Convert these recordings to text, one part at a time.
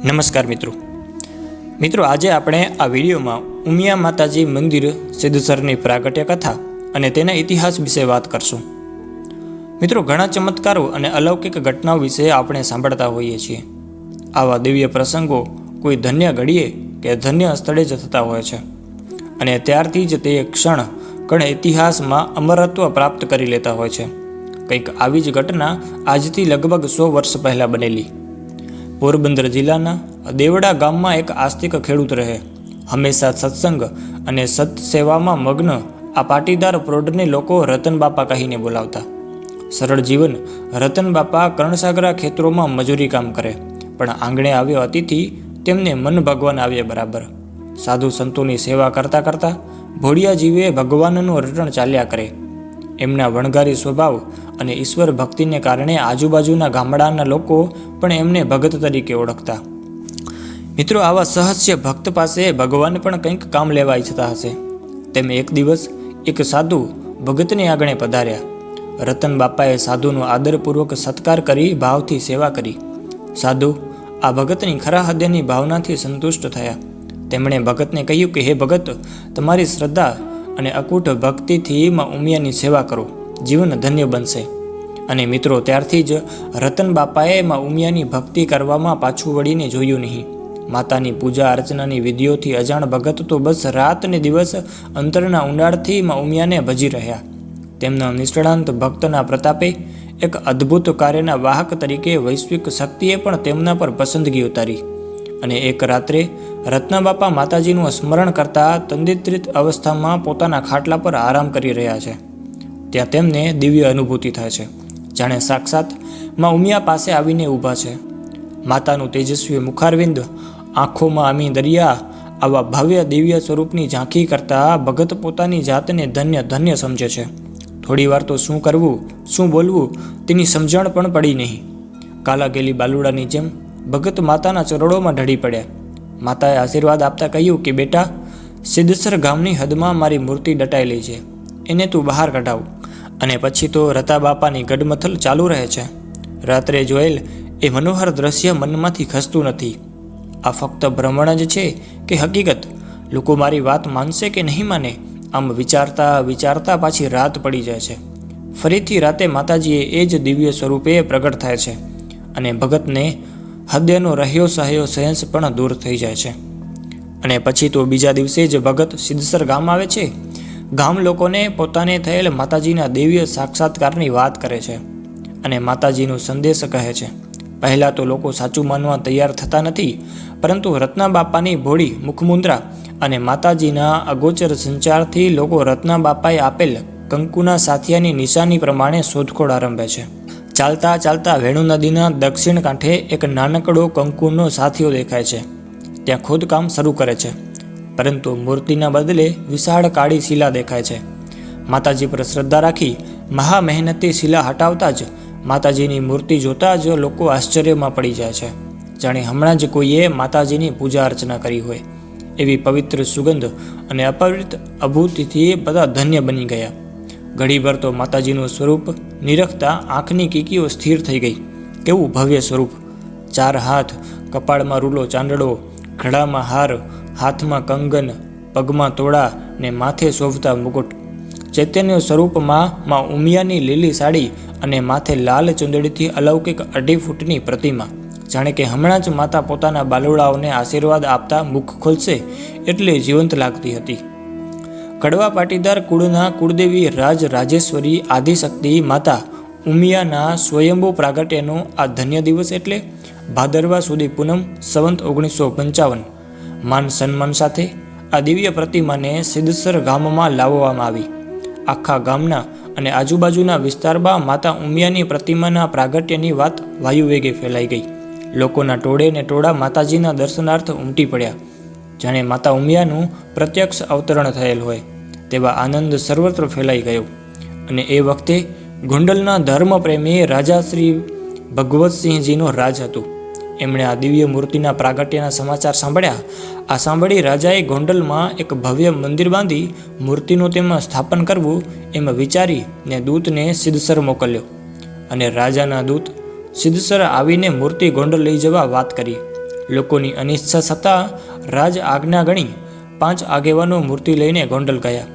નમસ્કાર મિત્રો આજે આપણે આ વિડીયોમાં ઉમિયા માતાજી મંદિર સિદ્ધસરની પ્રાગટ્ય કથા અને તેના ઇતિહાસ વિશે વાત કરશું। મિત્રો, ઘણા ચમત્કારો અને અલૌકિક ઘટનાઓ વિશે આપણે સાંભળતા હોઈએ છીએ। આવા દિવ્ય પ્રસંગો કોઈ ધન્ય ઘડીએ કે ધન્ય સ્થળે જ થતા હોય છે અને ત્યારથી જ તે ક્ષણ ઇતિહાસમાં અમરત્વ પ્રાપ્ત કરી લેતા હોય છે। કંઈક આવી જ ઘટના આજથી લગભગ 100 વર્ષ પહેલાં બનેલી। પોરબંદર જિલ્લાના દેવડા ગામમાં એક આસ્તિક ખેડૂત રહે। હંમેશા સત્સંગ અને સત્સેવામાં મગ્ન આ પાટીદાર પ્રૌઢને લોકો રતનબાપા કહીને બોલાવતા। સરળ જીવન રતનબાપા કર્ણસાગરા ખેતરોમાં મજૂરી કામ કરે, પણ આંગણે આવ્યો અતિથિ તેમને મન ભગવાન આવ્યા બરાબર। સાધુ સંતોની સેવા કરતા કરતા ભોળિયા જીવે ભગવાનનું રટણ ચાલ્યા કરે। એમના વણગારી સ્વભાવ અને ઈશ્વર ભક્તિને કારણે આજુબાજુના ગામડાના લોકો પણ એમને ભગત તરીકે ઓળખતા। મિત્રો, આવા સહસ્ય ભક્ત પાસે ભગવાન પણ કંઈક કામ લેવા ઈચ્છતા હશે। તેમ એક દિવસ એક સાધુ ભગતને આંગણે પધાર્યા। રતન બાપાએ સાધુનો આદરપૂર્વક સત્કાર કરી ભાવથી સેવા કરી। સાધુ આ ભગતની ખરા હૃદયની ભાવનાથી સંતુષ્ટ થયા। તેમણે ભગતને કહ્યું કે, હે ભગત, તમારી શ્રદ્ધા અને અકૂટ ભક્તિથી માં ઉમિયાની સેવા કરો, જીવન ધન્ય બનશે। અને મિત્રો, ત્યારથી જ રતન બાપાએ માં ઉમિયાની ભક્તિ કરવામાં પાછું વળીને જોયું નહીં। માતાની પૂજા અર્ચનાની વિધિઓથી અજાણ ભગત તો બસ રાત ને દિવસ અંતરના ઊંડાણથી માં ઉમિયાને ભજી રહ્યા। તેમના નિષ્ણાંત ભક્તના પ્રતાપે એક અદ્ભુત કાર્યના વાહક તરીકે વૈશ્વિક શક્તિએ પણ તેમના પર પસંદગી ઉતારી। અને એક રાત્રે રત્નબાપા માતાજીનું સ્મરણ કરતા તંદિત્રિત અવસ્થામાં પોતાના ખાટલા પર આરામ કરી રહ્યા છે। ત્યાં તેમને દિવ્ય અનુભૂતિ થાય છે, જાણે સાક્ષાત માં ઉમિયા પાસે આવીને ઊભા છે। માતાનું તેજસ્વી મુખારવિંદ, આંખોમાં અમી દરિયા, આવા ભવ્ય દિવ્ય સ્વરૂપની ઝાંખી કરતા ભગત પોતાની જાતને ધન્ય ધન્ય સમજે છે। થોડી વાર તો શું કરવું શું બોલવું તેની સમજણ પણ પડી નહીં। કાલાગેલી બાલુડાની જેમ ભગત માતાના ચરણોમાં ઢળી પડ્યા। માતાએ આશીર્વાદ આપતા કહ્યું કે, બેટા, સિદ્ધસર ગામની હદમાં મારી મૂર્તિ દટાયેલી છે, એને તું બહાર કઢાવ। અને પછી તો રતાબાપાની ગડમથલ ચાલુ રહે છે। રાત્રે જોયેલ એ મનોહર દ્રશ્ય મનમાંથી ખસતું નથી। આ ફક્ત ભ્રમણ જ છે કે હકીકત? લોકો મારી વાત માનશે કે નહીં માને? આમ વિચારતા વિચારતા પાછી રાત પડી જાય છે। ફરીથી રાતે માતાજીએ એ જ દિવ્ય સ્વરૂપે પ્રગટ થાય છે અને ભગતને હૃદયનો રહ્યો સહયો સહેંસ પણ દૂર થઈ જાય છે। અને પછી તો બીજા દિવસે જ ભગત સિદ્ધસર ગામ આવે છે। ગામ લોકોને પોતાને થયેલ માતાજીના દિવ્ય સાક્ષાત્કારની વાત કરે છે અને માતાજીનો સંદેશ કહે છે। પહેલાં તો લોકો સાચું માનવા તૈયાર થતા નથી, પરંતુ રત્નાબાપાની ભોળી મુખમુદ્રા અને માતાજીના અગોચર સંચારથી લોકો રત્નાબાપાએ આપેલ કંકુના સાથિયાની નિશાની પ્રમાણે શોધખોળ આરંભે છે। ચાલતા ચાલતા વેણુ નદીના દક્ષિણ કાંઠે એક નાનકડો કંકુનો સાથિયો દેખાય છે। ત્યાં ખોદકામ શરૂ કરે છે, પરંતુ મૂર્તિના બદલે વિશાળ કાળી શિલા દેખાય છે। માતાજી પર શ્રદ્ધા રાખી મહા મહેનતે શિલા હટાવતા જ માતાજીની મૂર્તિ જોતા જ લોકો આશ્ચર્યમાં પડી જાય છે, જાણે હમણાં જ કોઈએ માતાજીની પૂજા અર્ચના કરી હોય। એવી પવિત્ર સુગંધ અને અપરિત અભૂતિથી બધા ધન્ય બની ગયા। ઘડીભર તો માતાજીનું સ્વરૂપ નિરખતા આંખની કીકીઓ સ્થિર થઈ ગઈ। કેવું ભવ્ય સ્વરૂપ! 4 હાથ, કપાળમાં રૂલો ચાંદડો, ગળામાં હાર, હાથમાં કંગન, પગમાં તોડા ને માથે શોભતા મુકુટ। ચૈતન્ય સ્વરૂપમાં માં ઉમિયાની લીલી સાડી અને માથે લાલ ચુંદડીથી અલૌકિક 2.5 ફૂટની પ્રતિમા, જાણે કે હમણાં જ માતા પોતાના બાલુડાઓને આશીર્વાદ આપતા મુખ ખોલશે એટલે જીવંત લાગતી હતી। કડવા પાટીદાર કુળના કુળદેવી રાજ રાજેશ્વરી આદિશક્તિ માતા ઉમિયાના સ્વયંભૂ પ્રાગટ્યનો આ ધન્ય દિવસ એટલે ભાદરવા સુધી પૂનમ સંવત 1955 માન સન્માન સાથે આ દિવ્ય પ્રતિમાને સિદ્ધસર ગામમાં લાવવામાં આવી। આખા ગામના અને આજુબાજુના વિસ્તારમાં માતા ઉમિયાની પ્રતિમાના પ્રાગટ્યની વાત વાયુવેગે ફેલાઈ ગઈ। લોકોના ટોળે ને ટોળા માતાજીના દર્શનાર્થ ઉમટી પડ્યા, જાણે માતા ઉમિયાનું પ્રત્યક્ષ અવતરણ થયેલ હોય તેવા આનંદ સર્વત્ર ફેલાઈ ગયો। અને એ વખતે ગોંડલના ધર્મપ્રેમી રાજા શ્રી ભગવતસિંહજીનો રાજ હતું। એમણે આ દિવ્ય મૂર્તિના પ્રાગટ્યના સમાચાર સાંભળ્યા। આ સાંભળી રાજાએ ગોંડલમાં એક ભવ્ય મંદિર બાંધી મૂર્તિનું તેમાં સ્થાપન કરવું એમ વિચારીને દૂતને સિદ્ધસર મોકલ્યો અને રાજાના દૂત સિદ્ધસર આવીને મૂર્તિ ગોંડલ લઈ જવા વાત કરી। લોકોની અનિચ્છા છતાં રાજ આજ્ઞા ગણી 5 આગેવાનો મૂર્તિ લઈને ગોંડલ ગયા.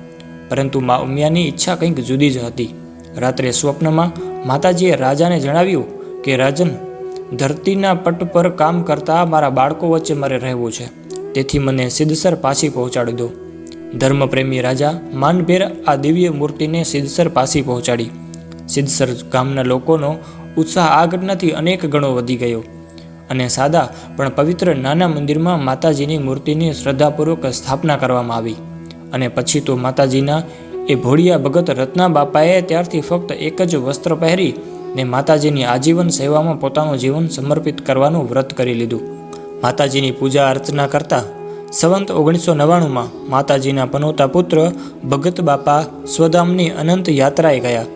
પરંતુ મા ઉમિયાની ઈચ્છા કંઈક જુદી જ હતી. રાત્રે સ્વપ્નમાં માતાજીએ રાજાને જણાવ્યું કે રાજન, ધરતીના પટ પર કામ કરતા મારા બાળકો વચ્ચે મારે રહેવું છે, તેથી મને સિદ્ધસર પાછી પહોંચાડી દો. ધર્મપ્રેમી રાજા માનભેર આ દિવ્ય મૂર્તિને સિદ્ધસર પાછી પહોંચાડી. સિદ્ધસર ગામના લોકોનો ઉત્સાહ આ ઘટનાથી અનેક ગણો વધી ગયો અને સાદા પણ પવિત્ર નાના મંદિરમાં માતાજીની મૂર્તિની શ્રદ્ધાપૂર્વક સ્થાપના કરવામાં આવી. અને પછી તો માતાજીના એ ભોળિયા ભગત રત્ના બાપાએ ત્યારથી ફક્ત એક જ વસ્ત્ર પહેરી ને માતાજીની આજીવન સેવામાં પોતાનું જીવન સમર્પિત કરવાનું વ્રત કરી લીધું. માતાજીની પૂજા અર્ચના કરતા સંવંત 1999માં માતાજીના પનોતા પુત્ર ભગત બાપા સ્વધામની અનંત યાત્રાએ ગયા.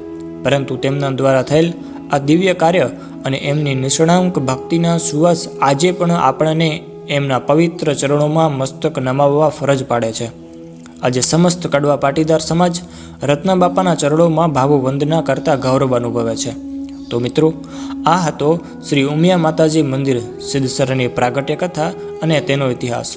પરંતુ તેમના દ્વારા થયેલ આ દિવ્ય કાર્ય અને એમની નિષ્ણાંક ભક્તિના સુવાસ આજે પણ આપણને એમના પવિત્ર ચરણોમાં મસ્તક નમાવવા ફરજ પાડે છે. આજે સમસ્ત કડવા પાટીદાર સમાજ રત્ના બાપાના ચરણોમાં ભાવો વંદના કરતા ગૌરવ અનુભવે છે. તો મિત્રો, આ હતો શ્રી ઉમિયા માતાજી મંદિર સિદ્ધસરની પ્રાગટ્ય કથા અને તેનો ઇતિહાસ.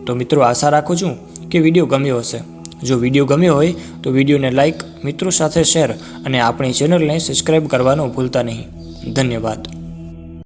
તો મિત્રો, આશા રાખું છું કે વિડીયો ગમ્યો હશે. જો વિડીયો ગમ્યો હોય તો વિડીયોને લાઇક, મિત્રો સાથે શેર અને આપણી ચેનલને સબસ્ક્રાઈબ કરવાનું ભૂલતા નહીં. ધન્યવાદ.